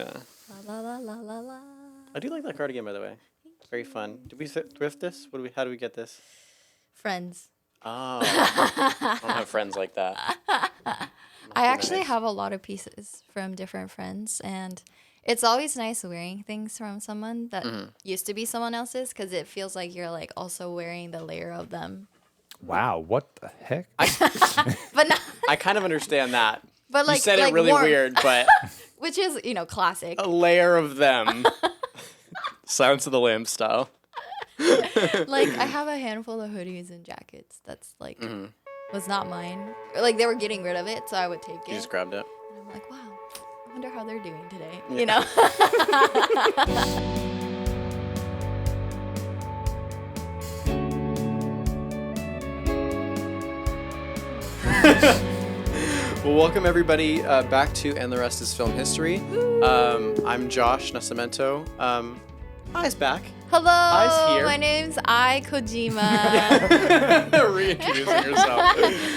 Yeah. La la la la la. I do like that cardigan, by the way. Very fun. Did we thrift this? How do we get this? Friends. Oh, I don't have friends like that. I actually nice. have a lot of pieces from different friends, and it's always nice wearing things from someone that used to be someone else's, because it feels like you're like also wearing the layer of them. Wow, what the heck? But not, I kind of understand that. but like You said like it really warmth, weird, but which is classic. a layer of them. Silence of the Lambs style. Like I have a handful of hoodies and jackets that's like was not mine. Or, like they were getting rid of it, so I would take You it. just grabbed it. And I'm like, wow, I wonder how they're doing today. Yeah. You know. Well, welcome everybody back to And the Rest is Film History. I'm Josh Nascimento. I's back. Hello, I's here. my name's Kojima. Reintroducing yourself.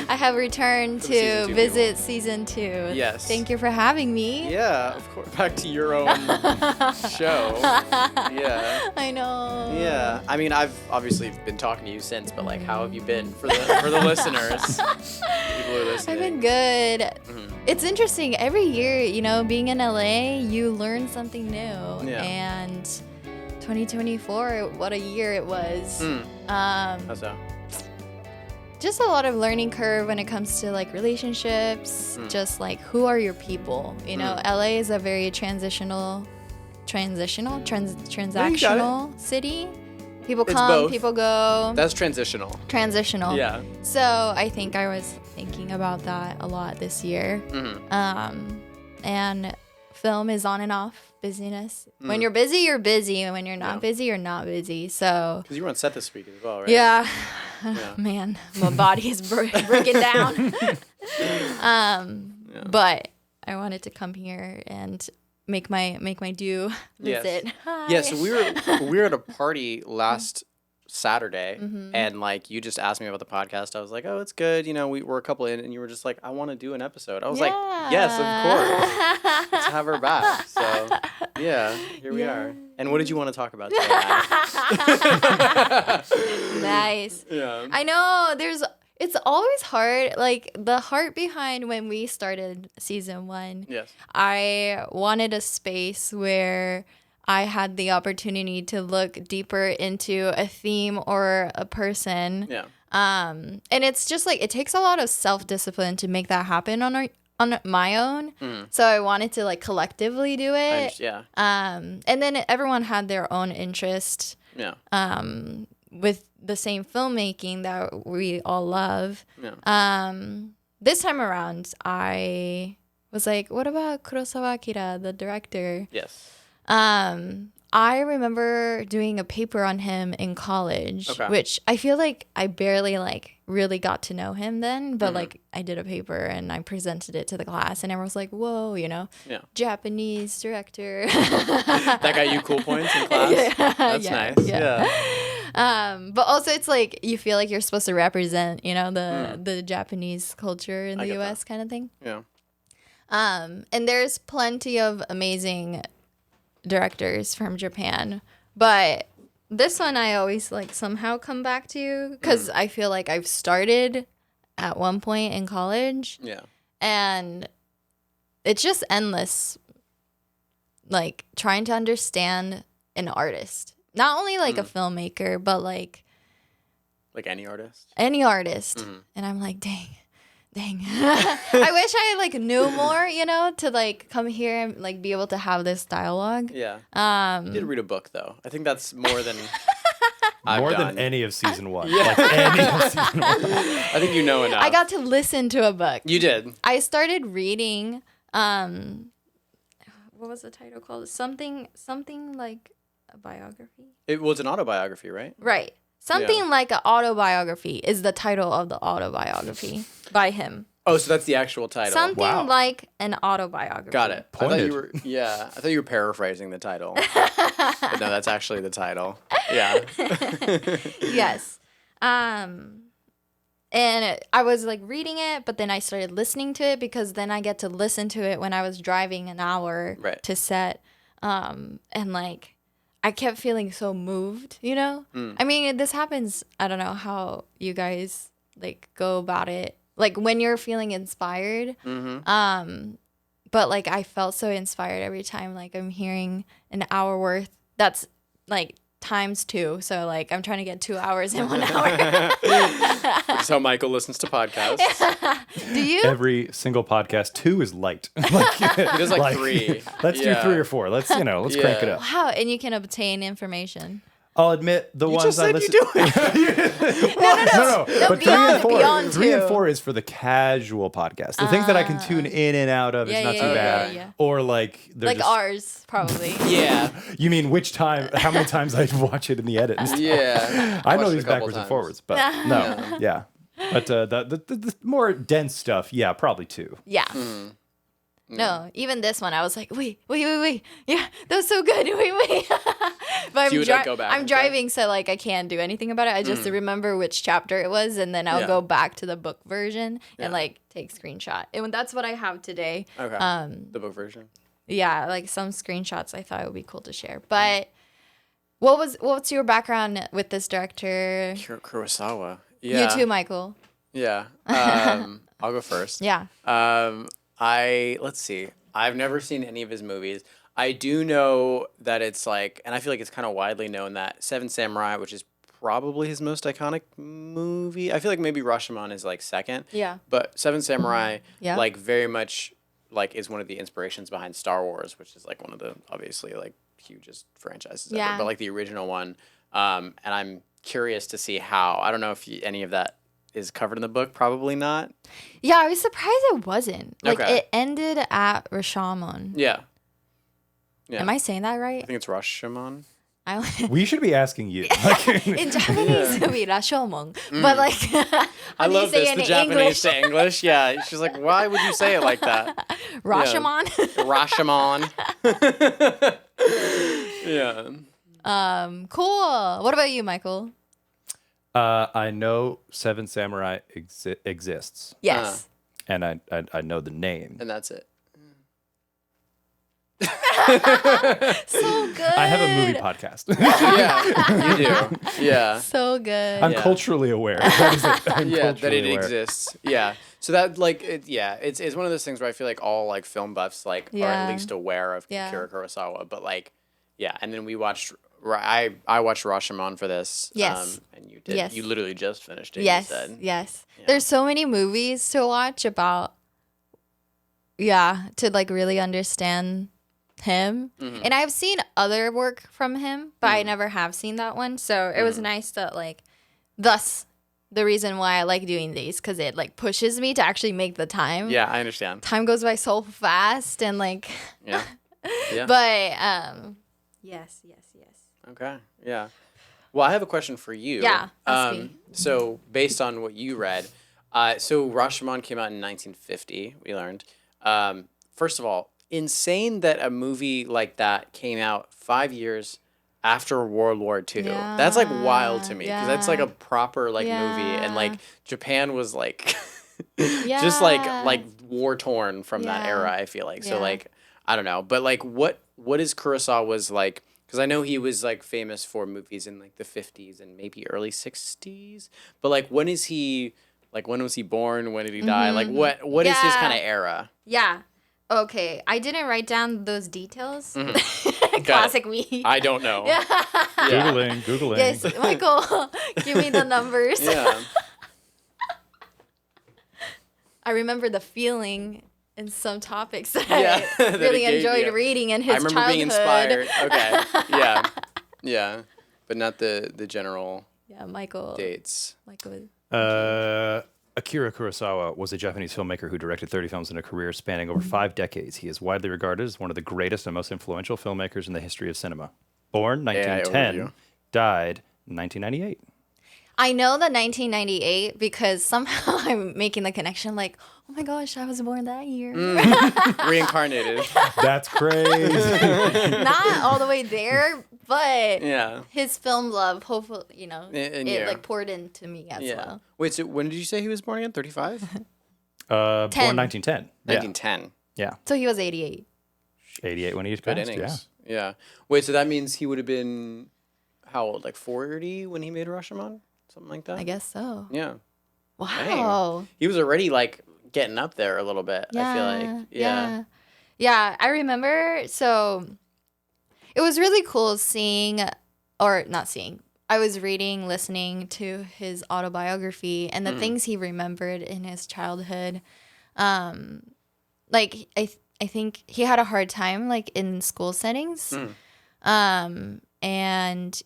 I have returned For the season to two visit season 2. Yes. Thank you for having me. Yeah, of course. Back to your own show. Yeah. I know. Yeah. I mean, I've obviously been talking to you since, but like, how have you been for the listeners? People who are listening. I've been good. Mm-hmm. It's interesting. Every year, being in LA, you learn something new. Yeah. And 2024, what a year it was. How's that? Just a lot of learning curve when it comes to like relationships, just like who are your people. LA is a very transactional city. People It's come, both. people go. That's transitional. Transitional. Yeah. So I think I was thinking about that a lot this year. And film is on and off busyness. When you're busy, you're busy, and when you're not busy, you're not busy. So Because you were on set this week as well, right? yeah. Yeah. Man, my body is breaking down. But I wanted to come here and make my due visit. Hi. Yeah, so we were at a party last Saturday, and like you just asked me about the podcast. I was like, oh, it's good. We're a couple in, and you were just like, I want to do an episode. I was like, yes, of course. Let's have her back. So yeah, here we are. And what did you want to talk about today? Nice. Yeah. I know it's always hard. Like the heart behind when we started season 1. Yes. I wanted a space where I had the opportunity to look deeper into a theme or a person. Yeah. And it's just like it takes a lot of self-discipline to make that happen on my own. So I wanted to like collectively do it. Yeah. And then everyone had their own interest. Yeah. With the same filmmaking that we all love. Yeah. This time around, I was like, what about Kurosawa Akira, the director? Yes. I remember doing a paper on him in college, which I feel like I barely like really got to know him then, but like I did a paper and I presented it to the class and everyone was like, whoa, Japanese director. That got you cool points in class? That's nice. Yeah. But also it's like you feel like you're supposed to represent, the Japanese culture in the US kind of thing. Yeah. And there's plenty of amazing directors from Japan, but this one I always like somehow come back to because I feel like I've started at one point in college. Yeah. And it's just endless, like trying to understand an artist, not only like a filmmaker, but like any artist. Any artist. And I'm like, dang. I wish I like knew more, to like come here and like be able to have this dialogue. Yeah. You did read a book though. I think that's more than More done. than any of season 1. Yeah. Like any of season 1. I think you know enough. I got to listen to a book. You did. I started reading what was the title called? Something like a biography. It was an autobiography, right? Right. Something like an autobiography is the title of the autobiography by him. Oh, so that's the actual title. Something like an autobiography. Got it. Pointed. I thought you were paraphrasing the title. But no, that's actually the title. Yeah. Yes. And I was like reading it, but then I started listening to it because then I get to listen to it when I was driving an hour to set. And like, I kept feeling so moved, you know? I mean, this happens, I don't know how you guys like go about it. Like when you're feeling inspired. But like I felt so inspired every time like I'm hearing an hour worth. That's like ×2, so like I'm trying to get 2 hours in 1 hour. That's how Michael listens to podcasts. Do you? Every single podcast, 2 is light. Like, he does like 3. Let's do 3 or 4. Let's let's crank it up. Wow, and you can obtain information. I'll admit the ones just I said listen. you do it. No. But beyond 3 and 2. 4 is for the casual podcast. The things that I can tune in and out of is not too bad. Yeah. Or like they're Like just, ours, probably. Yeah. You mean how many times I watch it in the edit and stuff? Yeah. I know watched it these a couple backwards and times. forwards, but no, yeah. But the more dense stuff, yeah, probably 2. Yeah. No, even this one, I was like, wait. Yeah, that was so good. Wait. But you would, like, go back I'm and stuff? driving, so like I can't do anything about it. I just remember which chapter it was, and then I'll go back to the book version and like take screenshot. And that's what I have today. Okay. The book version. Yeah, like some screenshots I thought it would be cool to share. But what's your background with this director? Kurosawa. Yeah. You too, Michael. Yeah. I'll go first. Yeah. Let's see. I've never seen any of his movies. I do know that it's like, and I feel like it's kind of widely known that Seven Samurai, which is probably his most iconic movie. I feel like maybe Rashomon is like second. Yeah. But Seven Samurai, Yeah. like very much like is one of the inspirations behind Star Wars, which is like one of the obviously like hugest franchises Yeah. ever. But like the original one. And I'm curious to see how. I don't know if any of that is covered in the book. Probably not. Yeah, I was surprised it wasn't. Like Okay. it ended at Rashomon. Yeah. Am I saying that right? I think it's Rashomon. We should be asking you. In Japanese, it would be Rashomon. But like, I love this. The in Japanese English? to English. Yeah. She's like, why would you say it like that? Rashomon. Rashomon. Yeah. Cool. What about you, Michael? I know Seven Samurai exists, Yes. and I know the name. And that's it. So good. I have a movie podcast. Yeah, you do. Yeah. So good. I'm Yeah. culturally aware. That is it. I'm Yeah, that culturally it aware. exists. Yeah. So that like it's one of those things where I feel like all like film buffs like are Yeah. at least aware of Yeah. Akira Kurosawa, but like and then we watched I watched Rashomon for this. Yes. And you did. Yes. You literally just finished it. Yes. You said. Yes. There's so many movies to watch about. Yeah, to like really understand him. And I've seen other work from him, but I never have seen that one. So it was nice that like, thus the reason why I like doing these, because it like pushes me to actually make the time. Yeah, I understand. Time goes by so fast and like. Yeah. Yeah. But yes. Okay. Yeah. Well, I have a question for you. Yeah, ask me. So based on what you read, so Rashomon came out in 1950. We learned. First of all, insane that a movie like that came out 5 years after World War II. Yeah, That's like wild to me because that's like yeah. a proper like movie, and like Yeah. Japan was like just like war torn from that Yeah. era. I feel like so Yeah. like I don't know, but like what is Kurosawa's like? Because I know he was like famous for movies in like the 50s and maybe early 60s, but like when is he? Like when was he born? When did he die? Like what is his Yeah. kind of era? Yeah. Okay. I didn't write down those details. Got Classic it. me. I don't know. Yeah. Googling. Yes, Michael, give me the numbers. Yeah. I remember the feeling in some topics that Yeah, I that really it gave enjoyed you. reading in his I remember childhood. being inspired. Okay. Yeah. Yeah. But not the general Yeah, Michael. dates. Michael. Akira Kurosawa was a Japanese filmmaker who directed 30 films in a career spanning over 5 decades. He is widely regarded as one of the greatest and most influential filmmakers in the history of cinema. Born AI 1910, overview. died 1998. I know the 1998 because somehow I'm making the connection like, oh my gosh, I was born that year. Reincarnated. That's crazy. Not all the way there, but Yeah. his film love, hopefully, you know, And it yeah. like poured into me as well. Wait, so when did you say he was born again? 35? Born 1910. 1910. Yeah. So he was 88. 88 when he was Good passed. innings. Yeah. Wait, so that means he would have been how old? Like 40 when he made Rashomon? Something like that? I guess so. Yeah. Wow. Dang. He was already like getting up there a little bit, I feel like. Yeah, I remember. So it was really cool seeing, or not seeing, I was reading, listening to his autobiography and the things he remembered in his childhood. Like, I think he had a hard time, like, in school settings. And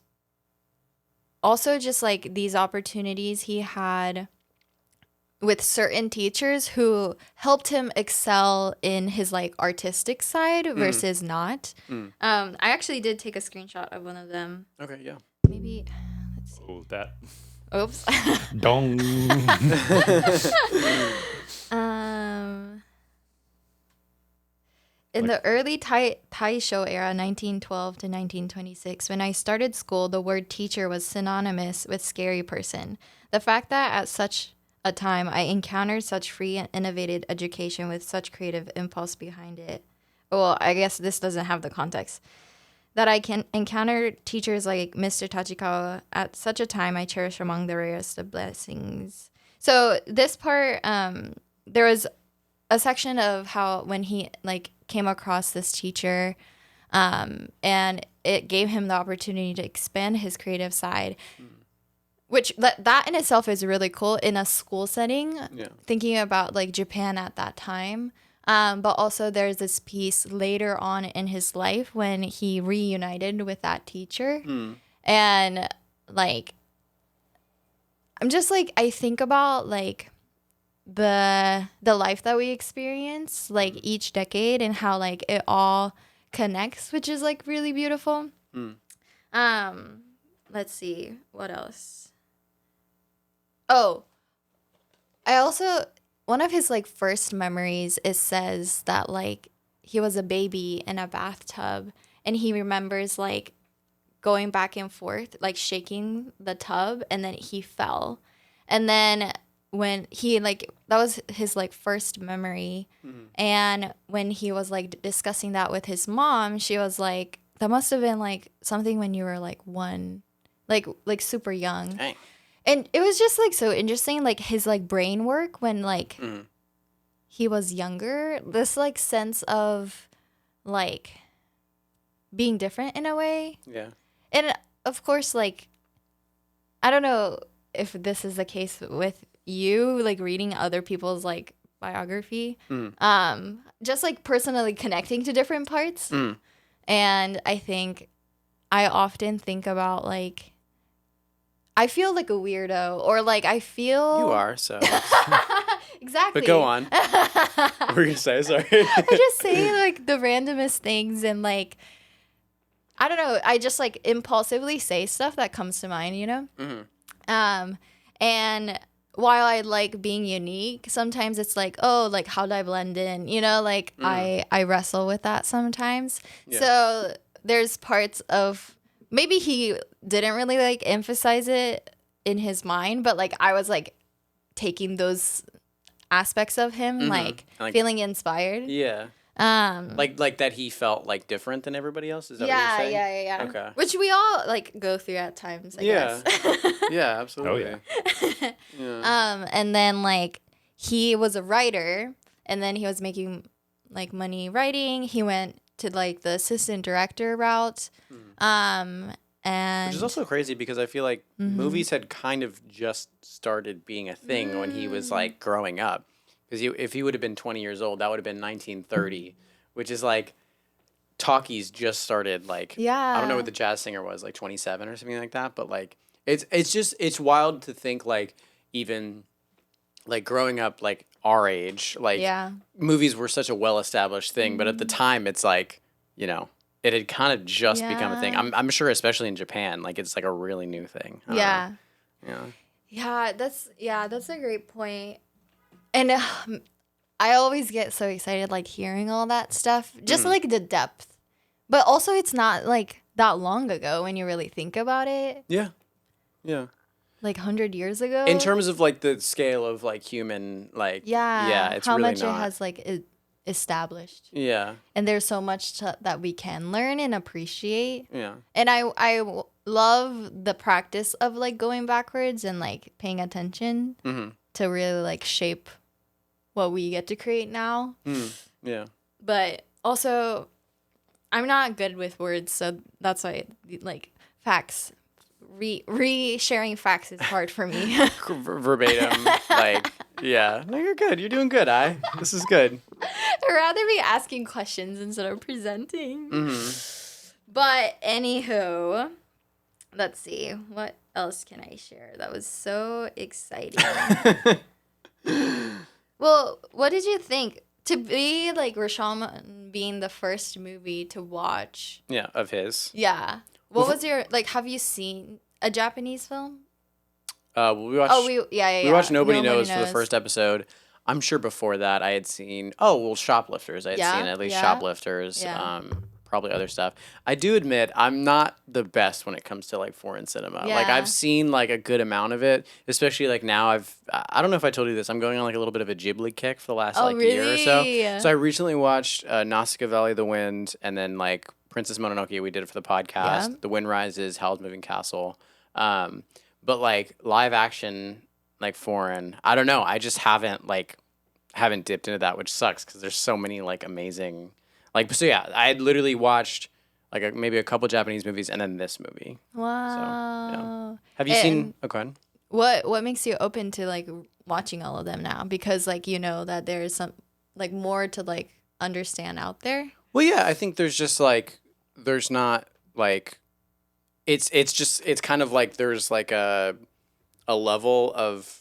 also just, like, these opportunities he had with certain teachers who helped him excel in his, like, artistic side versus not. I actually did take a screenshot of one of them. Okay, yeah. Maybe, let's see. Oh, that. Oops. Dong. In the early Taisho era, 1912 to 1926, when I started school, the word teacher was synonymous with scary person. The fact that at such a time I encountered such free and innovative education with such creative impulse behind it. Well, I guess this doesn't have the context. That I can encounter teachers like Mr. Tachikawa at such a time I cherish among the rarest of blessings. So this part, there was a section of how when he like came across this teacher, and it gave him the opportunity to expand his creative side, which that in itself is really cool in a school setting. Yeah. Thinking about like Japan at that time. But also there's this piece later on in his life when he reunited with that teacher. And like, I'm just like, I think about like the life that we experience, like each decade and how like it all connects, which is like really beautiful. Let's see, what else? Oh, I also... One of his, like, first memories, it says that, like, he was a baby in a bathtub, and he remembers, like, going back and forth, like, shaking the tub, and then he fell. And then when he, like, that was his, like, first memory, and when he was, like, discussing that with his mom, she was like, that must have been, like, something when you were, like, one, like super young. Dang. And it was just, like, so interesting, like, his, like, brain work when, like, he was younger. This, like, sense of, like, being different in a way. Yeah. And, of course, like, I don't know if this is the case with you, like, reading other people's, like, biography. Just, like, personally connecting to different parts. And I think I often think about, like, I feel like a weirdo, or like I feel... You are, so... Exactly. But go on. What were you going to say? Sorry. I just say like the randomest things and like, I don't know, I just like impulsively say stuff that comes to mind, you know? And while I like being unique, sometimes it's like, oh, like how do I blend in? You know, like I wrestle with that sometimes. Yeah. So there's parts of... Maybe he didn't really, like, emphasize it in his mind, but, like, I was, like, taking those aspects of him, like, feeling inspired. Yeah. Like that he felt, like, different than everybody else? Is that what you're saying? Yeah. Okay. Which we all, like, go through at times, I guess. Yeah, absolutely. Oh, yeah. And then, like, he was a writer, and then he was making, like, money writing. He went to like the assistant director route, and which is also crazy because I feel like movies had kind of just started being a thing when he was like growing up. Because if he would have been 20 years old, that would have been 1930, which is like talkies just started. Like, I don't know what the jazz singer was, like 27 or something like that. But like it's wild to think like even like growing up like our age, like movies were such a well-established thing, but at the time it's like, you know, it had kind of just become a thing. I'm sure especially in Japan, like it's like a really new thing. Yeah. That's a great point. And I always get so excited like hearing all that stuff, just like the depth. But also it's not like that long ago when you really think about it. Yeah. Yeah. Like 100 years ago. In terms of like the scale of like human like it's how really much not. it has like established. Yeah. And there's so much that we can learn and appreciate. Yeah. And I love the practice of like going backwards and like paying attention to really like shape what we get to create now. Yeah. But also, I'm not good with words, so that's why like facts. Sharing facts is hard for me. Verbatim, like, yeah. No, you're good. You're doing good, This is good. I'd rather be asking questions instead of presenting. But anywho, let's see. What else can I share? That was so exciting. Well, what did you think? To be like Rashomon being the first movie to watch. Yeah, of his. Yeah. What was your, like, have you seen a Japanese film? We watched. We watched Nobody Knows for the first episode. I'm sure before that I had seen. Shoplifters. I had seen at least Shoplifters. Yeah. Probably other stuff. I do admit I'm not the best when it comes to like foreign cinema. Yeah. Like I've seen like a good amount of it, especially like now I don't know if I told you this. I'm going on like a little bit of a Ghibli kick for the last year or so. So I recently watched Nausicaa Valley of the Wind and then like Princess Mononoke. We did it for the podcast. Yeah. The Wind Rises, Howl's Moving Castle. But like live action, like foreign, I don't know. I just haven't dipped into that, which sucks because there's so many like amazing. Like, so yeah, I had literally watched like maybe a couple Japanese movies and then this movie. Wow. So, yeah. Have you seen? Oh, go ahead. What makes you open to like watching all of them now? Because like you know that there's some like more to like understand out there. Well, yeah, I think there's just like there's not like it's kind of like there's like a level of.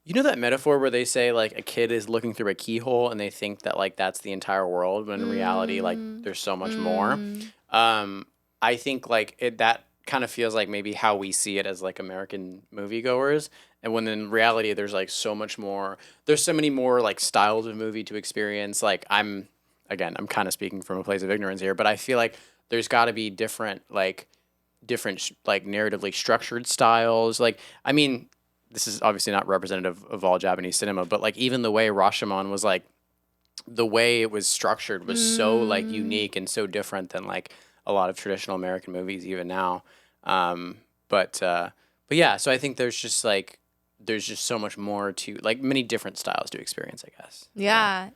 You know that metaphor where they say like a kid is looking through a keyhole and they think that like that's the entire world when in reality like there's so much more. I think like that kind of feels like maybe how we see it as like American moviegoers, and when in reality there's like so much more. There's so many more like styles of movie to experience. Like I'm kind of speaking from a place of ignorance here, but I feel like there's got to be different narratively structured styles. Like I mean. This is obviously not representative of all Japanese cinema, but like even the way Rashomon was like, the way it was structured was so like unique and so different than like a lot of traditional American movies even now. But yeah, so I think there's just so much more to like many different styles to experience, I guess. Yeah.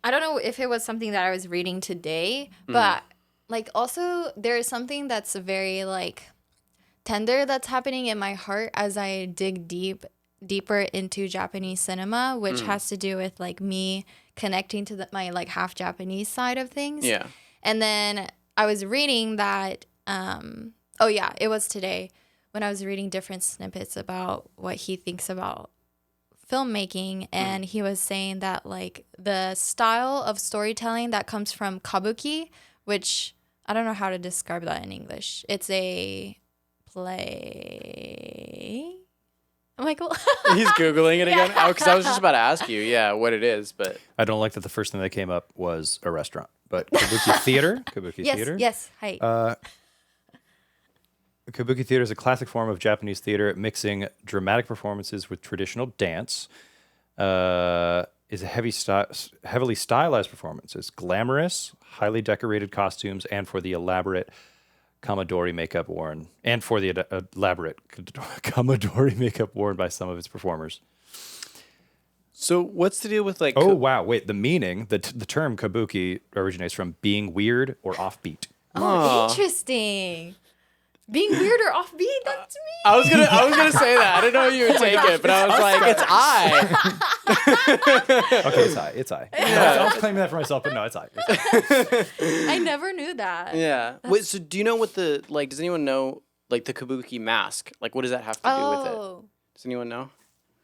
I don't know if it was something that I was reading today, but like also there is something that's very like tender that's happening in my heart as I dig deeper into Japanese cinema, which has to do with like me connecting to my like half Japanese side of things. Yeah. And then I was reading that it was today when I was reading different snippets about what he thinks about filmmaking, and he was saying that like the style of storytelling that comes from kabuki, which I don't know how to describe that in English. It's a play. Michael? He's Googling it again? Because I was just about to ask you, what it is, but... I don't like that the first thing that came up was a restaurant, but Kabuki Theater? Theater? Yes, hi. Kabuki Theater is a classic form of Japanese theater, mixing dramatic performances with traditional dance. Is a heavily stylized performance. It's glamorous, highly decorated costumes, and for the elaborate... Kamidori makeup worn by some of its performers. So what's the deal with like... Oh, wow. Wait, the meaning, the term kabuki originates from being weird or offbeat. Oh, interesting. Being weird or offbeat, that's me. I was gonna say that. I didn't know you would take it, but I was like, it's I. Okay, it's I. Yeah. I was claiming that for myself, but no, it's I. I never knew that. Yeah. Wait, so do you know what does anyone know, like, the kabuki mask? Like, what does that have to do with it? Does anyone know?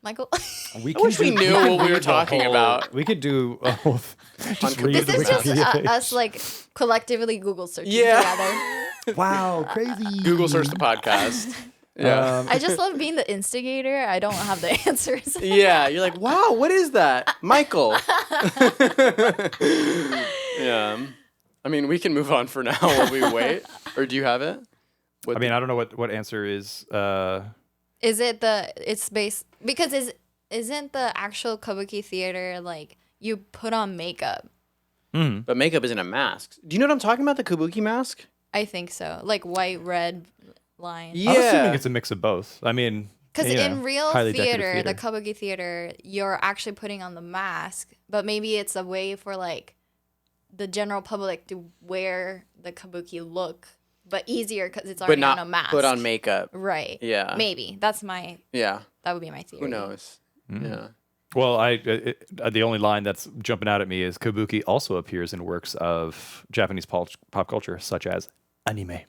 Michael? I wish we knew what we were talking about. We could do a whole... This is just us, like, collectively Google searching together. Wow, crazy. Google search the podcast. Yeah. I just love being the instigator. I don't have the answers. Yeah, you're like, wow, what is that, Michael? Yeah. I mean, we can move on for now while we wait. Or do you have it? I mean, I don't know what answer is. Is it it's based because isn't the actual kabuki theater like you put on makeup? Mm-hmm. But makeup isn't a mask. Do you know what I'm talking about? The kabuki mask? I think so. Like white, red line. Yeah. I'm assuming it's a mix of both. I mean, because in real theater, the kabuki theater, you're actually putting on the mask, but maybe it's a way for like the general public to wear the kabuki look, but easier because it's already on a mask. Put on makeup. Right. Yeah. Maybe that's my. Yeah. That would be my theory. Who knows? Mm-hmm. Yeah. Well, the only line that's jumping out at me is kabuki also appears in works of Japanese pop culture, such as anime.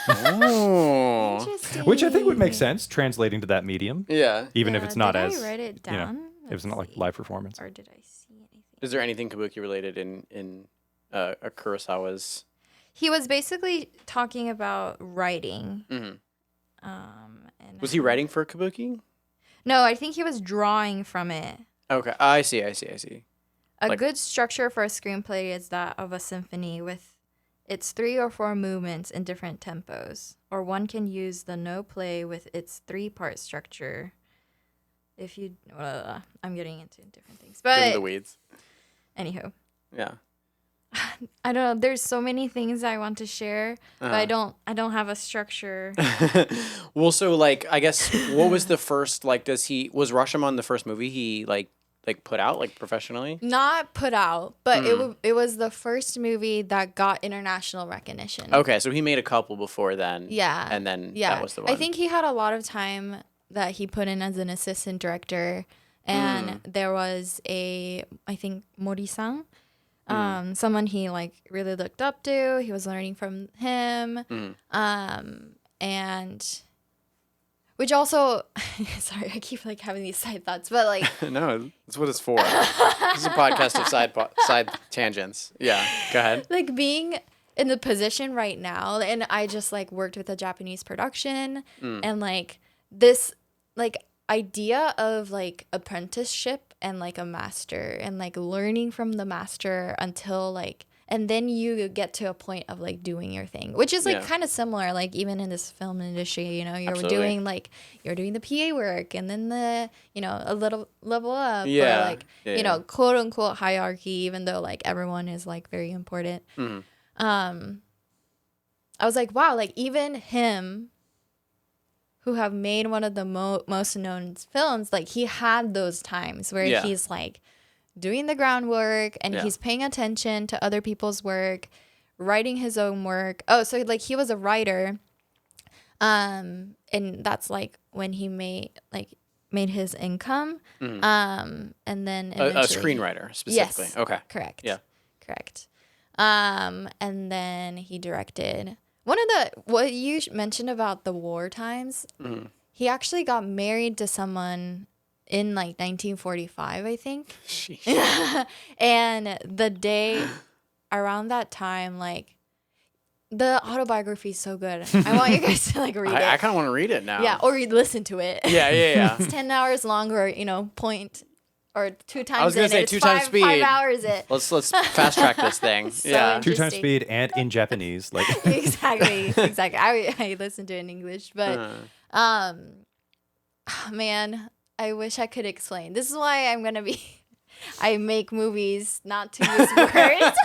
Oh. Interesting. Which I think would make sense translating to that medium. Yeah. Even if it's not did as. I write it down? You know, if it's not like live performance. Or did I see anything? Is there anything kabuki related in Kurosawa's? He was basically talking about writing. Mm-hmm. And Was he writing for kabuki? No, I think he was drawing from it. Okay, I see. A good structure for a screenplay is that of a symphony with its 3 or 4 movements in different tempos. Or one can use the no play with its 3-part structure. If you... I'm getting into different things. But Get in the weeds. Anywho. Yeah. I don't know. There's so many things I want to share, but I don't have a structure. Well, so like, I guess what was the first like? Was Rashomon the first movie he like put out like professionally? Not put out, but it was the first movie that got international recognition. Okay, so he made a couple before then. Yeah, and then that was the one. I think he had a lot of time that he put in as an assistant director, and there was I think Mori-san. Someone he like really looked up to. He was learning from him. And which also sorry, I keep like having these side thoughts, but like no, that's what it's for. This is a podcast of side tangents. Yeah, go ahead. Like being in the position right now, and I just like worked with a Japanese production and like this like idea of like apprenticeship and like a master and like learning from the master until like and then you get to a point of like doing your thing, which is like kind of similar like even in this film industry, you know, you're doing the PA work and then the, you know, a little level up or like you know, quote unquote hierarchy, even though like everyone is like very important. I was like, wow, like even him who have made one of the most known films, like he had those times where he's like doing the groundwork and he's paying attention to other people's work, writing his own work. Oh, so like he was a writer, and that's like when he made his income, and then a screenwriter specifically. Yes, okay, correct. Yeah, correct. And then he directed. One of what you mentioned about the war times, he actually got married to someone in like 1945, I think. And the day around that time, like the autobiography is so good. I want you guys to like read it. I kind of want to read it now. Yeah, or listen to it. Yeah. It's 10 hours long, or you know, or 2 times. I was gonna say 2 times speed. 5 hours. Let's fast track this thing. So yeah, 2 times speed and in Japanese, like exactly. I listened to it in English, but man, I wish I could explain. This is why I make movies not to use words.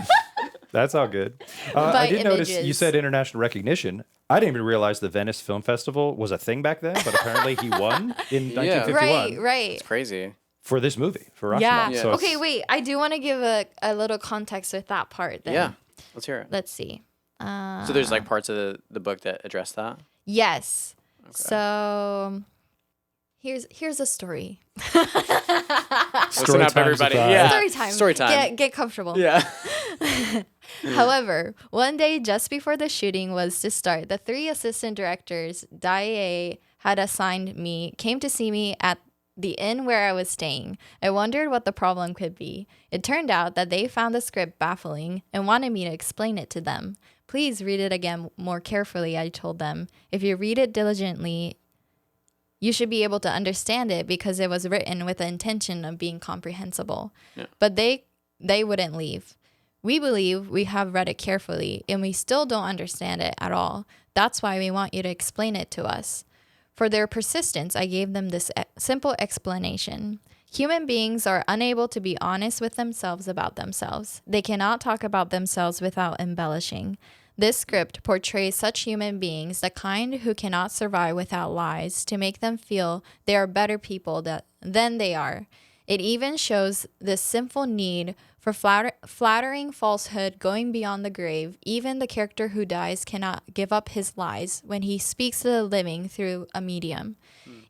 That's all good. I did notice you said international recognition. I didn't even realize the Venice Film Festival was a thing back then, but apparently he won in 1951. Right. It's crazy. For this movie, for Rashomon. Yeah. So okay, wait. I do want to give a little context with that part then. Yeah. Let's hear it. Let's see. So there's like parts of the book that address that? Yes. Okay. So here's a story. Listen up, everybody. Yeah. Story time. Story time. Get comfortable. Yeah. However, one day just before the shooting was to start, the 3 assistant directors Dai had came to see me at the inn where I was staying. I wondered what the problem could be. It turned out that they found the script baffling and wanted me to explain it to them. Please read it again more carefully, I told them. If you read it diligently, you should be able to understand it because it was written with the intention of being comprehensible. Yeah. But they wouldn't leave. We believe we have read it carefully and we still don't understand it at all. That's why we want you to explain it to us. For their persistence, I gave them this simple explanation. Human beings are unable to be honest with themselves about themselves. They cannot talk about themselves without embellishing. This script portrays such human beings, the kind who cannot survive without lies, to make them feel they are better people than they are. It even shows this sinful need for flattering falsehood going beyond the grave. Even the character who dies cannot give up his lies when he speaks to the living through a medium.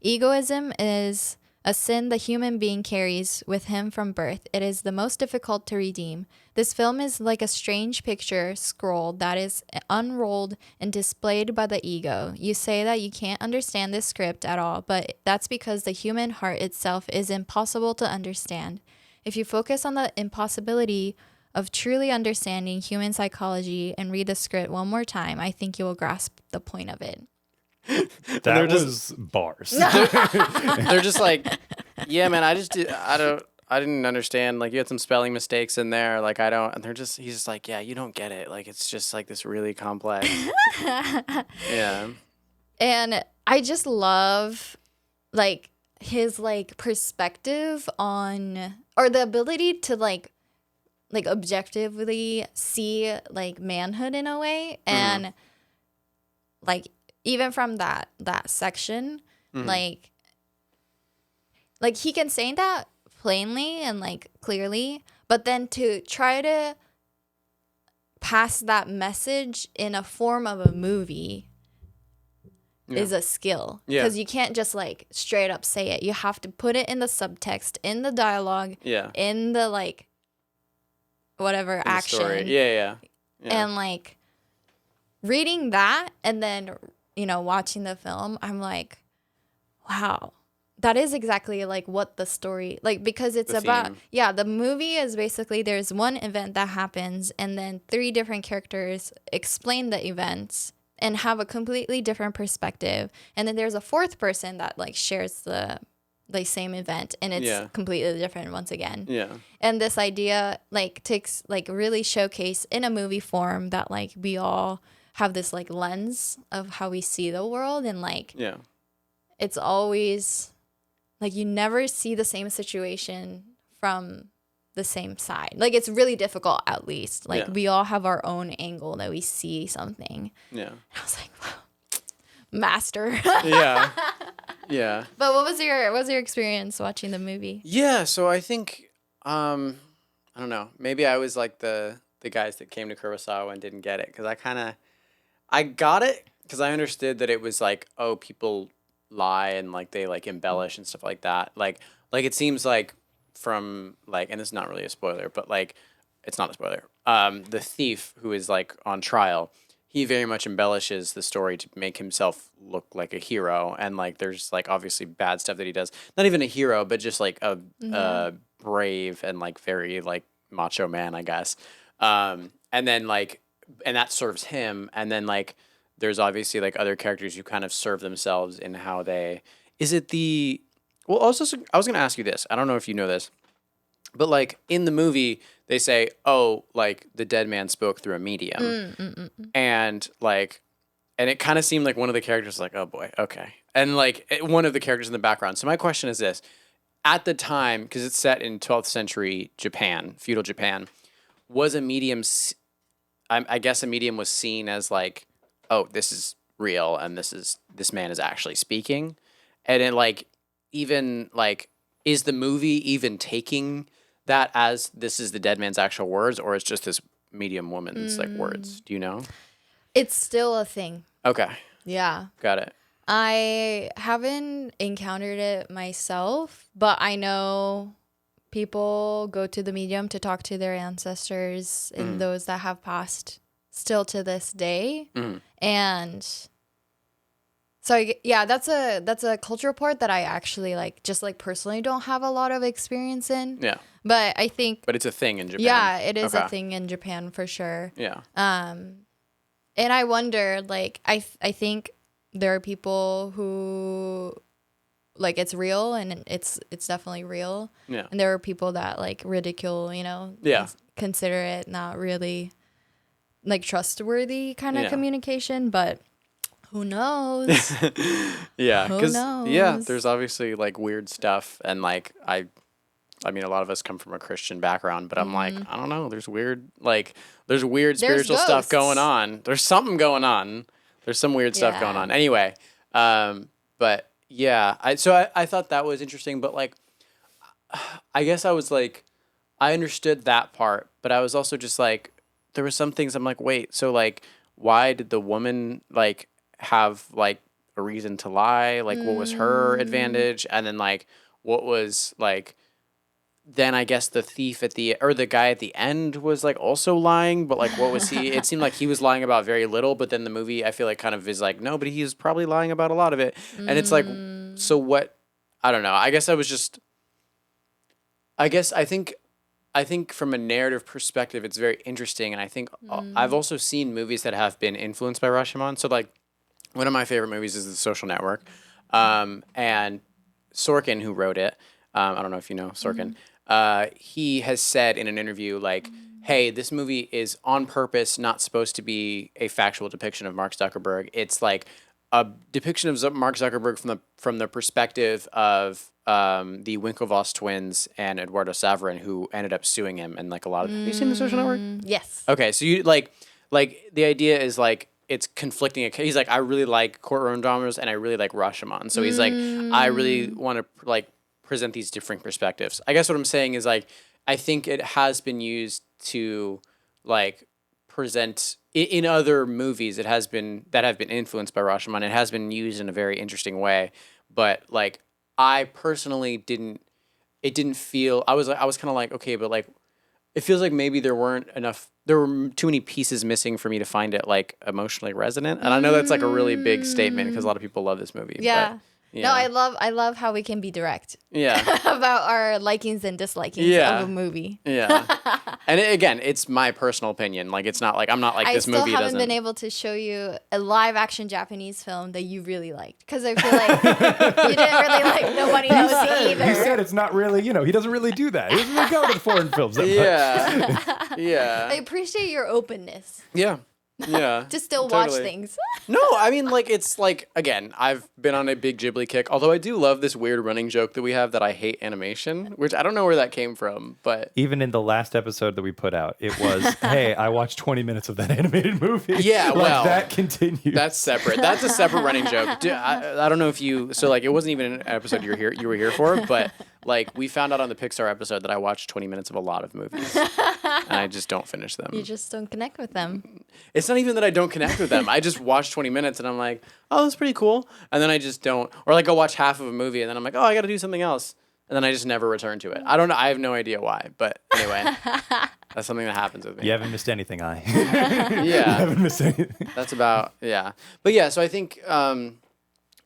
Egoism is a sin the human being carries with him from birth. It is the most difficult to redeem. This film is like a strange picture scroll that is unrolled and displayed by the ego. You say that you can't understand this script at all, but that's because the human heart itself is impossible to understand. If you focus on the impossibility of truly understanding human psychology and read the script one more time, I think you will grasp the point of it. That was bars. They're just like, yeah, man, I didn't understand. Like, you had some spelling mistakes in there. Like, I don't, and he's just like, yeah, you don't get it. Like, it's just like this really complex. Yeah. And I just love, like, his, like, perspective on, or the ability to, like objectively see, like, manhood in a way. And, like, even from that section, like he can say that plainly and, like, clearly, but then to try to pass that message in a form of a movie is a skill. Because you can't just, like, straight up say it. You have to put it in the subtext, in the dialogue, in the, like, whatever in action. Story. Yeah. And, like, reading that and then, you know, watching the film, I'm like, wow, that is exactly, like, what the story, like, because it's about, the movie is basically there's one event that happens and then 3 different characters explain the events and have a completely different perspective. And then there's a 4th person that, like, shares the same event and it's completely different once again. Yeah. And this idea, like, takes, like, really showcase in a movie form that, like, we all have this, like, lens of how we see the world, and, like, it's always, like, you never see the same situation from the same side. Like, it's really difficult, at least. Like, we all have our own angle that we see something. Yeah. And I was like, wow, master. Yeah. But what was your experience watching the movie? Yeah, so I think, I don't know, maybe I was like the guys that came to Kurosawa and didn't get it, because I got it because I understood that it was like, oh, people lie and, like, they, like, embellish and stuff like that. Like it seems like from, like, and this is not really a spoiler, but, like, it's not a spoiler. The thief who is, like, on trial, he very much embellishes the story to make himself look like a hero. And, like, there's, like, obviously bad stuff that he does. Not even a hero, but just, like, a brave and, like, very, like, macho man, I guess. And then, like, and that serves him. And then, like, there's obviously, like, other characters who kind of serve themselves in how they, well, also, I was going to ask you this. I don't know if you know this, but, like, in the movie, they say, oh, like, the dead man spoke through a medium. And, like, and it kind of seemed like one of the characters was like, oh boy, okay. And, like, one of the characters in the background. So my question is this. At the time, because it's set in 12th century Japan, feudal Japan, was a medium, I guess a medium was seen as, like, oh, this is real and this man is actually speaking. And it, like, even, like, is the movie even taking that as this is the dead man's actual words, or it's just this medium woman's, like, words? Do you know? It's still a thing. Okay. Yeah. Got it. I haven't encountered it myself, but I know people go to the medium to talk to their ancestors and those that have passed still to this day. And so, yeah, that's a cultural part that I actually, like, just, like, personally don't have a lot of experience in. Yeah. But I think... But it's a thing in Japan. Yeah, it is a thing in Japan for sure. Yeah. And I wonder, like, I think there are people who like it's real and it's definitely real. Yeah. And there are people that like ridicule, consider it not really like trustworthy kind of communication, but who knows? Yeah, who because knows? there's obviously like weird stuff, and like I mean, a lot of us come from a Christian background, but I'm like, I don't know. There's weird spiritual stuff going on. There's something going on. There's some weird stuff going on. Anyway, but yeah, I thought that was interesting, but like, I guess I was like, I understood that part, but I was also just like, there were some things I'm like, wait, so like, why did the woman like have like a reason to lie? Like, what was her advantage? And then like, what was like, then I guess the thief the guy at the end was like also lying, but like, what was he? It seemed like he was lying about very little, but then the movie I feel like kind of is like, no, but he's probably lying about a lot of it. And it's like, so what? I don't know. I guess I think from a narrative perspective, it's very interesting. And I think I've also seen movies that have been influenced by Rashomon. So like one of my favorite movies is The Social Network. And Sorkin, who wrote it, I don't know if you know Sorkin, he has said in an interview like, hey, this movie is on purpose not supposed to be a factual depiction of Mark Zuckerberg. It's like a depiction of Mark Zuckerberg from the perspective of the Winklevoss twins and Eduardo Saverin, who ended up suing him, and like a lot of. Have you seen The Social Network? Yes. Okay, so you like the idea is like it's conflicting. He's like, I really like courtroom dramas and I really like Rashomon. So he's like, I really want to like present these different perspectives. I guess what I'm saying is like, I think it has been used to like present in other movies. It has been that have been influenced by Rashomon. It has been used in a very interesting way, but like I personally didn't feel. I was kind of like, okay, but like it feels like maybe there were too many pieces missing for me to find it like emotionally resonant. And I know that's like a really big statement because a lot of people love this movie. Yeah. But, No, I love how we can be direct. Yeah. about our likings and dislikings of a movie. Yeah. And again, it's my personal opinion. Like it's not like I'm not like this movie doesn't. I still haven't been able to show you a live action Japanese film that you really liked because I feel like you didn't really like Nobody Knows either. He said it's not really, he doesn't really do that. He doesn't really go to the foreign films that much. Yeah. I appreciate your openness. Yeah. Yeah. To still watch things. No, I mean, like, it's like, again, I've been on a big Ghibli kick, although I do love this weird running joke that we have that I hate animation, which I don't know where that came from, but... Even in the last episode that we put out, it was, hey, I watched 20 minutes of that animated movie. Yeah, well... that continues. That's separate. That's a separate running joke. I don't know if you... So, like, it wasn't even an episode you were here for, but... Like, we found out on the Pixar episode that I watched 20 minutes of a lot of movies. And I just don't finish them. You just don't connect with them. It's not even that I don't connect with them. I just watch 20 minutes and I'm like, oh, that's pretty cool. And then I just don't. Or like, I'll watch half of a movie and then I'm like, oh, I got to do something else. And then I just never return to it. I don't know. I have no idea why. But anyway, that's something that happens with me. You haven't missed anything, Yeah. You haven't missed anything. That's about, yeah. But yeah, so I think...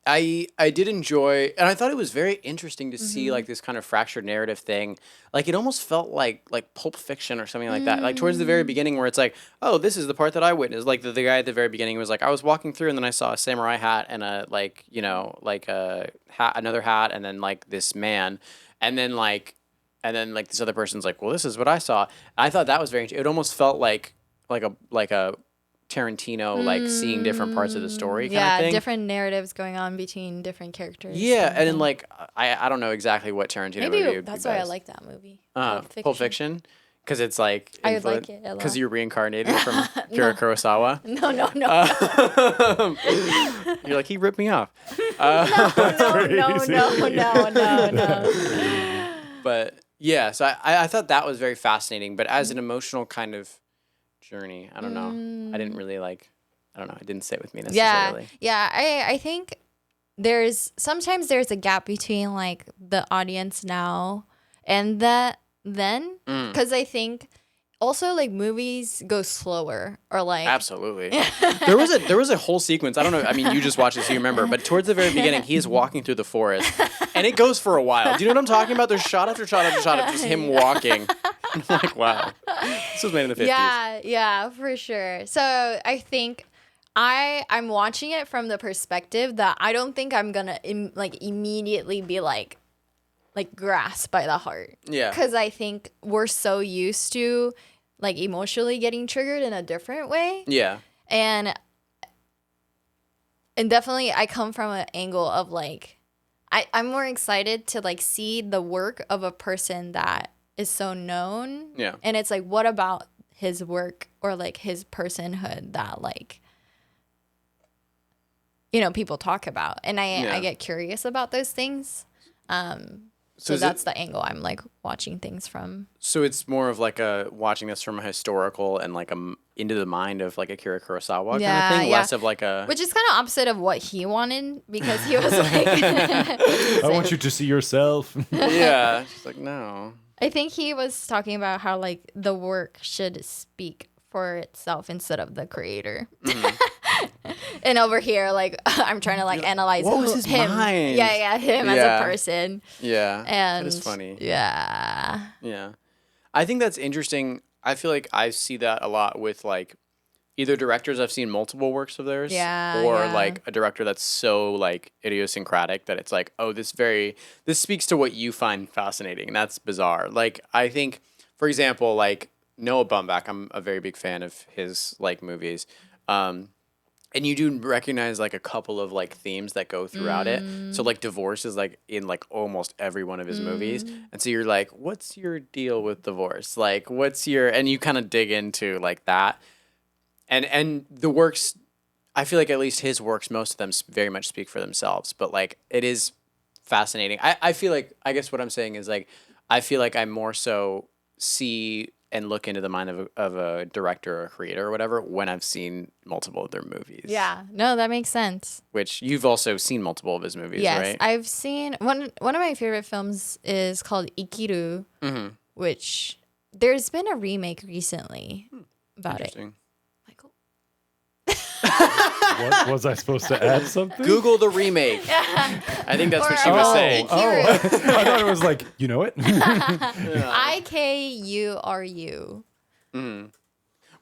I did enjoy, and I thought it was very interesting to see like this kind of fractured narrative thing. Like it almost felt like Pulp Fiction or something like that. Like towards the very beginning, where it's like, oh, this is the part that I witnessed. Like the guy at the very beginning was like, I was walking through, and then I saw a samurai hat and a hat, another hat, and then like this man, and then this other person's like, well, this is what I saw. And I thought that was very. It almost felt like a Tarantino like seeing different parts of the story kind of thing. Different narratives going on between different characters. Yeah, and then like I don't know exactly what Tarantino movie would that's be why best. I like that movie. Pulp Fiction, because it's like I like it a lot. Because you're reincarnated from Kira Kurosawa. No. You're like, he ripped me off. No. But yeah, so I thought that was very fascinating. But as an emotional kind of journey, I don't know. I didn't really like. I don't know. It didn't sit with me necessarily. Yeah. I think sometimes there's a gap between like the audience now and that then, because I think also like movies go slower or like absolutely. there was a whole sequence. I don't know. I mean, you just watched it, so you remember. But towards the very beginning, he is walking through the forest, and it goes for a while. Do you know what I'm talking about? There's shot after shot after shot of just him walking. I'm like, wow, this was made in the 50s. Yeah, for sure. So I think I'm watching it from the perspective that I don't think I'm gonna immediately be like grasped by the heart. Yeah. Because I think we're so used to like emotionally getting triggered in a different way. Yeah. And definitely I come from an angle of like I'm more excited to like see the work of a person that is so known. Yeah. And it's like, what about his work or like his personhood that like, you know, people talk about. And I get curious about those things. So that's the angle I'm like watching things from. So it's more of like watching this from a historical and like into the mind of like Akira Kurosawa kind of thing, less of like a... Which is kind of opposite of what he wanted, because he was like... I want you to see yourself. Yeah. She's like, no. I think he was talking about how like the work should speak for itself instead of the creator. And over here, like I'm trying to like analyze what was his him. mind? Yeah, him as a person. Yeah, and that is funny. Yeah, I think that's interesting. I feel like I see that a lot with like either directors I've seen multiple works of theirs, or like a director that's so like idiosyncratic that it's like, oh, this speaks to what you find fascinating, and that's bizarre. Like I think, for example, like Noah Baumbach, I'm a very big fan of his like movies. And you do recognize like a couple of like themes that go throughout it. So like divorce is like in like almost every one of his movies. And so you're like, what's your deal with divorce? Like and you kind of dig into like that. And the works, I feel like at least his works, most of them very much speak for themselves, but like it is fascinating. I feel like, I guess what I'm saying is like, I feel like I more so see and look into the mind of a director or a creator or whatever when I've seen multiple of their movies. Yeah, no, that makes sense. Which you've also seen multiple of his movies, yes, right? Yes, I've seen one of my favorite films is called Ikiru, which there's been a remake recently about it. Michael? What was I supposed to add something? Google the remake. I think that's what she was saying. I thought it was like, you know it? IKURU.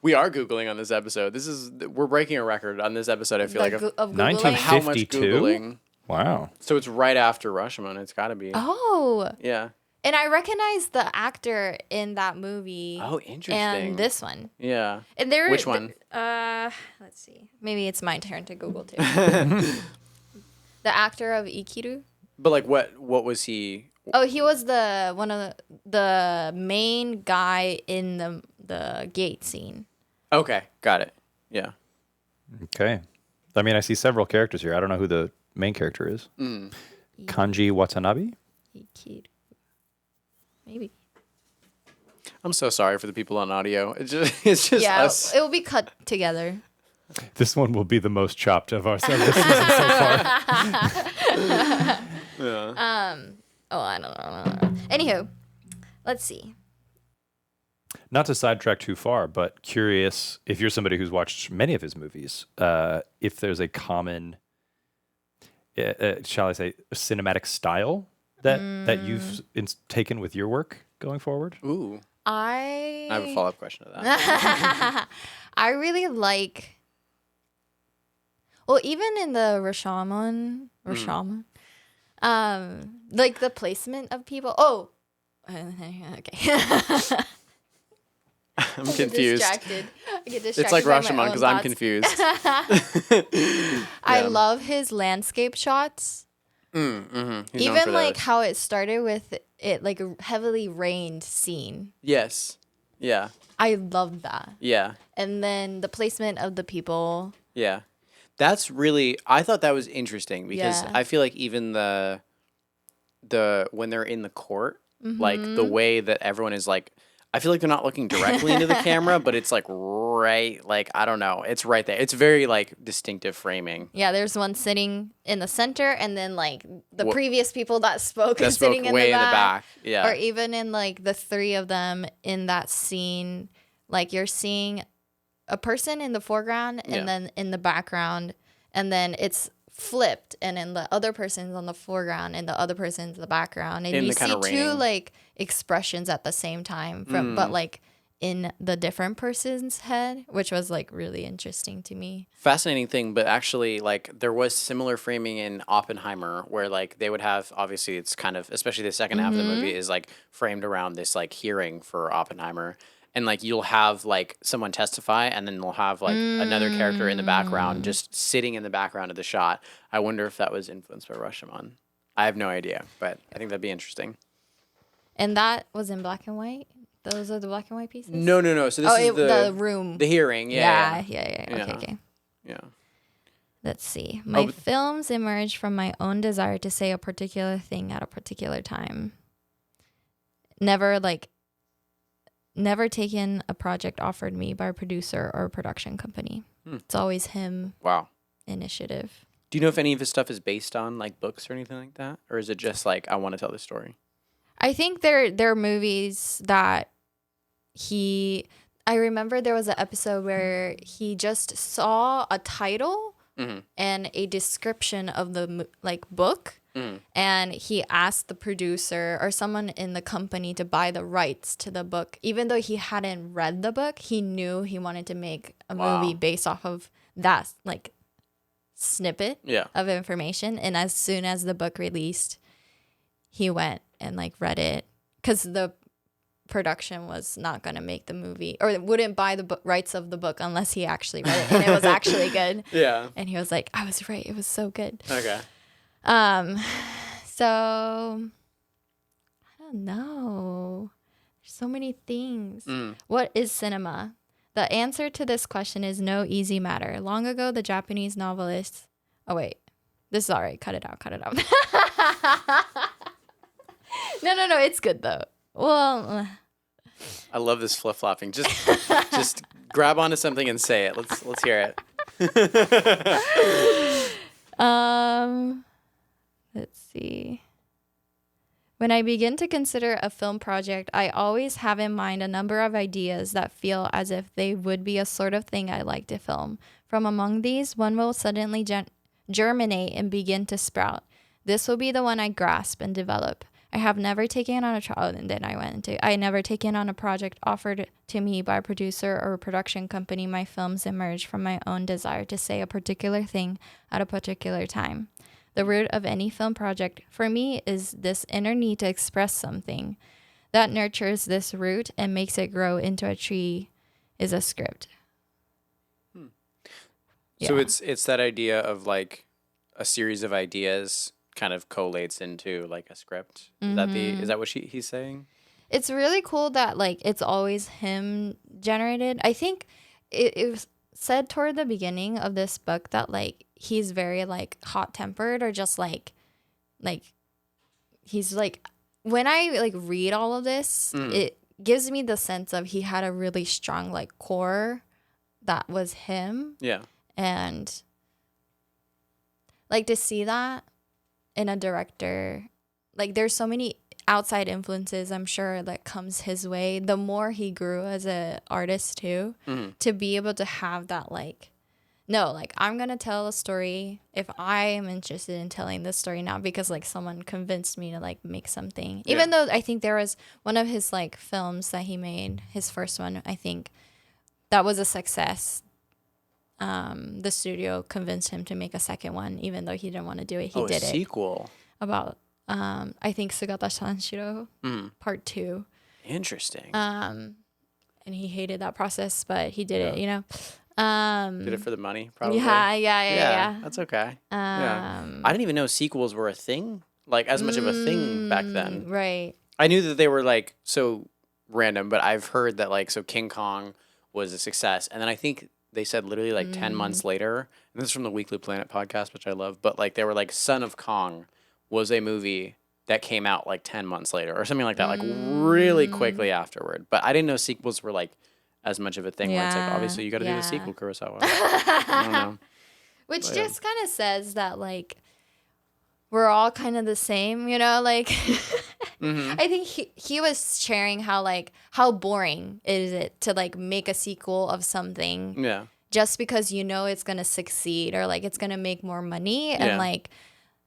We are Googling on this episode. We're breaking a record on this episode, I feel like. Of Googling? 1952? How much Googling. Wow. So it's right after Rashomon. It's got to be. Oh. Yeah. And I recognize the actor in that movie. Oh, interesting. And this one. Yeah. And Which one? Let's see. Maybe it's my turn to Google too. The actor of Ikiru. But like, what was he? Oh, he was one of the main guy in the gate scene. Okay, got it. Yeah. Okay. I mean, I see several characters here. I don't know who the main character is. Kanji Watanabe? Ikiru. Maybe. I'm so sorry for the people on audio. It's just us. It will be cut together. This one will be the most chopped of our season so far. Oh, I don't know. Anywho, let's see. Not to sidetrack too far, but curious if you're somebody who's watched many of his movies, if there's a common, shall I say, cinematic style that you've taken with your work going forward? Ooh. I have a follow-up question to that. I really like. Well, even in the Rashomon, like the placement of people. Oh, okay. I'm confused. I get distracted. It's like by my Rashomon own because I'm thoughts. confused. I love his landscape shots. He's known Even for like those. how it started with it like a heavily rained scene. Yes. Yeah. I love that. Yeah. And then the placement of the people. Yeah. That's really, I thought that was interesting because I feel like even the when they're in the court, like the way that everyone is like, I feel like they're not looking directly into the camera, but it's like right, like, I don't know. It's right there. It's very like distinctive framing. Yeah, there's one sitting in the center, and then like the previous people that spoke That sitting spoke way in the back. Yeah. Or even in like the three of them in that scene, like you're seeing a person in the foreground and then in the background, and then it's flipped, and then the other person's on the foreground and the other person's in the background, and In you the see kinda two raining. like expressions at the same time from but like in the different person's head, which was like really interesting to me. Fascinating thing, but actually, like, there was similar framing in Oppenheimer where, like, they would have, obviously, it's kind of, especially the second half of the movie is, like, framed around this, like, hearing for Oppenheimer. And, like, you'll have, like, someone testify, and then they'll have, like, another character in the background just sitting in the background of the shot. I wonder if that was influenced by Rashomon. I have no idea, but I think that'd be interesting. And that was in black and white? Those are the black and white pieces? No. So this is the room. The hearing, Yeah. Yeah. Okay. Yeah. Let's see. My films emerge from my own desire to say a particular thing at a particular time. Never taken a project offered me by a producer or a production company. It's always him. Wow. Initiative. Do you know if any of his stuff is based on, like, books or anything like that? Or is it just, like, I want to tell this story? I think they're movies that I remember there was an episode where he just saw a title and a description of the book, and he asked the producer or someone in the company to buy the rights to the book. Even though he hadn't read the book, he knew he wanted to make a movie based off of that like snippet of information. And as soon as the book released, he went and like read it because the production was not going to make the movie or wouldn't buy the rights of the book unless he actually read it and it was actually good. Yeah. And he was like, I was right. It was so good. Okay. So I don't know. There's so many things. What is cinema? The answer to this question is no easy matter. Long ago, the Japanese novelist. Oh, wait. This is all right. Cut it out. No. It's good, though. Well, I love this flip-flopping. Just grab onto something and say it. Let's hear it. Let's see. When I begin to consider a film project, I always have in mind a number of ideas that feel as if they would be a sort of thing I like to film. From among these, one will suddenly germinate and begin to sprout. This will be the one I grasp and develop. I never taken on a project offered to me by a producer or a production company. My films emerge from my own desire to say a particular thing at a particular time. The root of any film project for me is this inner need to express something. That nurtures this root and makes it grow into a tree is a script. So it's that idea of like a series of ideas kind of collates into like a script. Is that what he's saying? It's really cool that like it's always him generated. I think it was said toward the beginning of this book that like he's very like hot tempered or just like he's like when I like read all of this, it gives me the sense of he had a really strong like core that was him. Yeah. And like to see that in a director, like there's so many outside influences I'm sure that comes his way the more he grew as an artist too, to be able to have that like no, like I'm gonna tell a story if I am interested in telling this story now because like someone convinced me to like make something. Even though I think there was one of his like films that he made, his first one, I think that was a success. The studio convinced him to make a second one, even though he didn't want to do it. He did a sequel about I think Sugata Sanshiro part 2. Interesting. And he hated that process, but he did it. You know. Did it for the money, probably. Yeah. That's okay. I didn't even know sequels were a thing, like as much of a thing back then. Right. I knew that they were like so random, but I've heard that like so King Kong was a success, and then I think they said literally like 10 months later, and this is from the Weekly Planet podcast, which I love, but like they were like Son of Kong was a movie that came out like 10 months later or something like that, like really quickly afterward. But I didn't know sequels were like as much of a thing where it's like, obviously you got to do the sequel, Kurosawa. I don't know. Which just kind of says that like we're all kind of the same, you know, like I think he was sharing how boring is it to like make a sequel of something. Yeah. Just because you know it's going to succeed or like it's going to make more money and like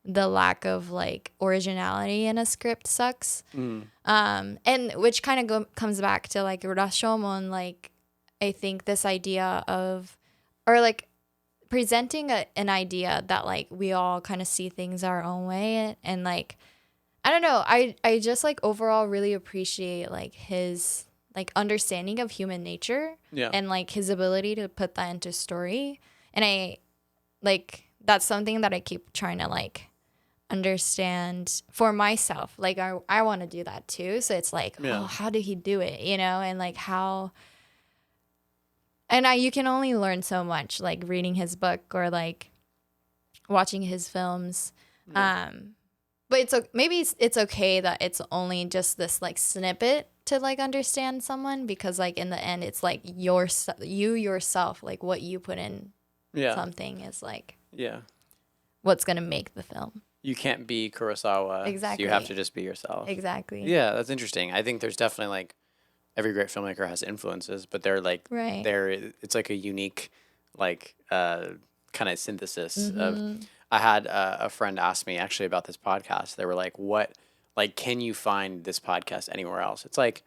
the lack of like originality in a script sucks. And which kind of comes back to like Rashomon, like I think this idea of, or like presenting an idea that like we all kind of see things our own way, and like I don't know, I just like overall really appreciate like his like understanding of human nature, and like his ability to put that into story. And I like that's something that I keep trying to like understand for myself. Like I want to do that too. So it's like, oh, how did he do it? You know, and like how. And you can only learn so much, like reading his book or like watching his films. But maybe it's okay that it's only just this like snippet to like understand someone, because like in the end it's like you yourself, like what you put in something is like what's gonna make the film. You can't be Kurosawa. Exactly. So you have to just be yourself. Exactly. Yeah, that's interesting. I think there's definitely like every great filmmaker has influences, but they're like it's like a unique like kind of synthesis of. I had a friend ask me actually about this podcast. They were like, "What, like, can you find this podcast anywhere else?" It's like,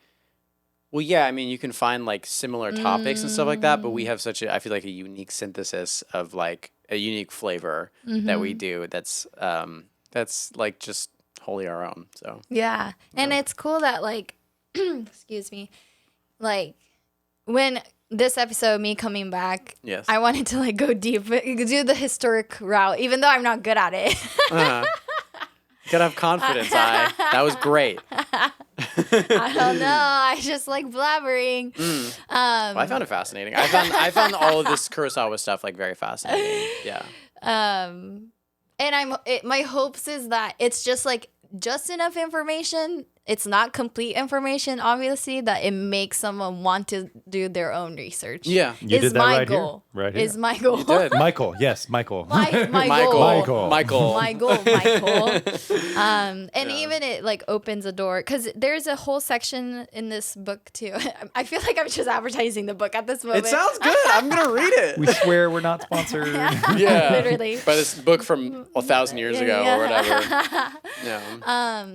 well, yeah, I mean, you can find like similar topics and stuff like that, but we have I feel like a unique synthesis of like a unique flavor that we do. That's like just wholly our own. So yeah, and it's cool that like, excuse me, like when. This episode, me coming back, I wanted to like go deep, do the historic route, even though I'm not good at it. You gotta have confidence. That was great. I don't know. I just like blabbering. Well, I found it fascinating. I found all of this Kurosawa stuff like very fascinating. Yeah. And my hopes is that it's just like just enough information. It's not complete information, obviously, that it makes someone want to do their own research. Yeah. You did that right here. Right here. Is my goal. You did. Michael. Yes, Michael. My goal. Michael. My goal, Michael. And even it like opens a door, because there's a whole section in this book too. I feel like I'm just advertising the book at this moment. It sounds good. I'm going to read it. We swear we're not sponsored. Yeah. Literally. By this book from 1,000 years ago or whatever. Yeah.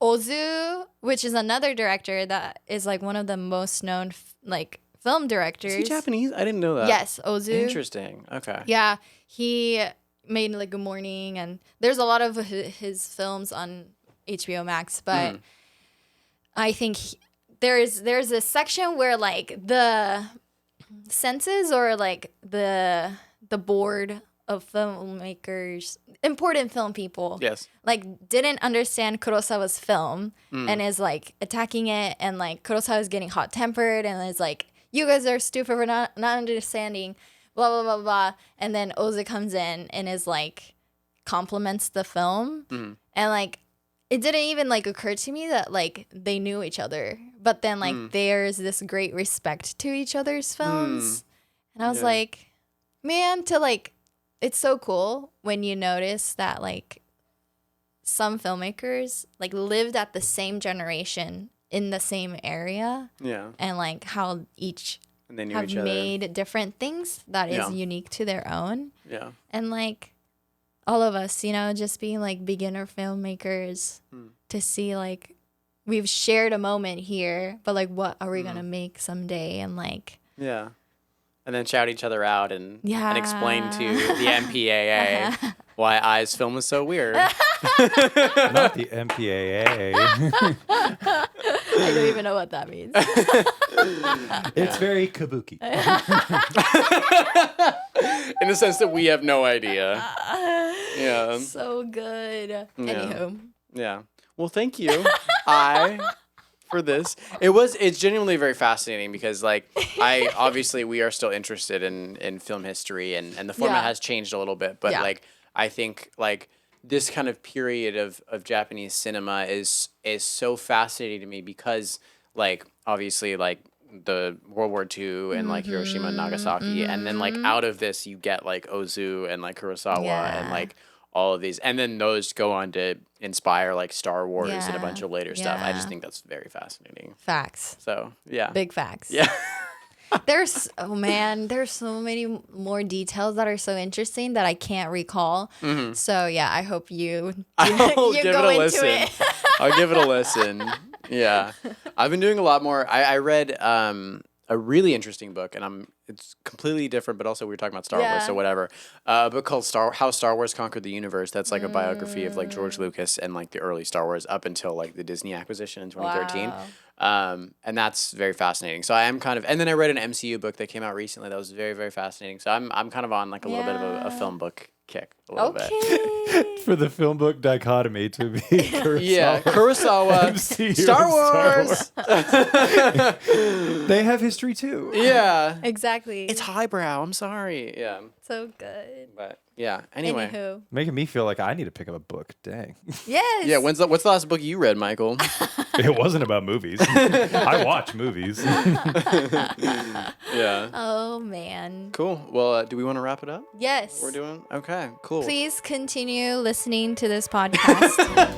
Ozu, which is another director that is like one of the most known like film directors. Is he Japanese? I didn't know that. Yes, Ozu. Interesting. Okay. Yeah, he made like Good Morning, and there's a lot of his films on HBO Max, but I think there's a section where like the senses or like the board of filmmakers, important film people, like didn't understand Kurosawa's film and is like attacking it, and like Kurosawa's getting hot tempered and is like, you guys are stupid for not understanding, blah blah blah blah. And then Ozu comes in and is like compliments the film, and like it didn't even like occur to me that like they knew each other, but then like there's this great respect to each other's films, and I was like, man, to like. It's so cool when you notice that like some filmmakers like lived at the same generation in the same area. Yeah. And like how each and they knew have each made different things that is unique to their own. Yeah. And like all of us, you know, just being like beginner filmmakers to see like we've shared a moment here, but like what are we gonna make someday, and like and then shout each other out and explain to the MPAA why I's film is so weird. Not the MPAA. I don't even know what that means. It's very kabuki. In the sense that we have no idea. Yeah. So good. Anywho. Yeah. Well, thank you. For this. It's genuinely very fascinating because like obviously we are still interested in film history and the format has changed a little bit, but like I think like this kind of period of Japanese cinema is so fascinating to me because like obviously like the World War II and like Hiroshima and Nagasaki, and then like out of this you get like Ozu and like Kurosawa and like all of these, and then those go on to inspire like Star Wars and a bunch of later stuff. I just think that's very fascinating. Facts. So yeah, big facts. Yeah. There's there's so many more details that are so interesting that I can't recall. Mm-hmm. So yeah, I hope you I'll you give go it a into listen. it. I'll give it a listen. Yeah, I've been doing a lot more. I read a really interesting book, and it's completely different, but also we were talking about Star Wars, so whatever. A book called How Star Wars Conquered the Universe. That's like a biography of like George Lucas and like the early Star Wars up until like the Disney acquisition in 2013. Wow. And that's very fascinating. So I am kind of, and then I read an MCU book that came out recently that was very, very fascinating. So I'm kind of on like a little bit of a film book kick a little bit. For the film book dichotomy to be Kurosawa. Yeah, Kurosawa, MCU Star Wars. They have history too. Yeah. Exactly. It's highbrow. I'm sorry. Yeah. so good. But yeah. Anyway. Anywho. Making me feel like I need to pick up a book. Dang. Yes. Yeah. What's the last book you read, Michael? It wasn't about movies. I watch movies. Yeah. Oh man. Cool. Well, do we want to wrap it up? Yes. We're doing okay. Cool. Please continue listening to this podcast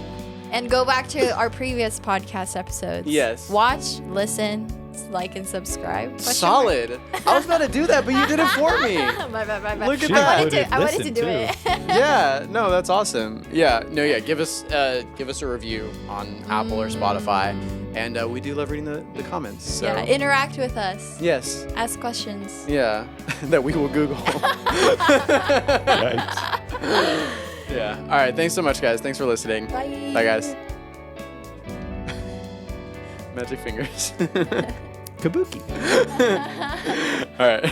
and go back to our previous podcast episodes. Yes. Watch, listen, like, and subscribe. Solid. I was about to do that, but you did it for me. Bye. Look at She that. I wanted to do too. it. Yeah. No, that's awesome. Yeah. No. Yeah. Give us a review on Apple or Spotify, and we do love reading the comments. So. Yeah, interact with us. Yes. Ask questions. Yeah. That we will Google. Yikes. Yeah. All right. Thanks so much, guys. Thanks for listening. Bye. Bye, guys. Magic fingers. Kabuki. All right.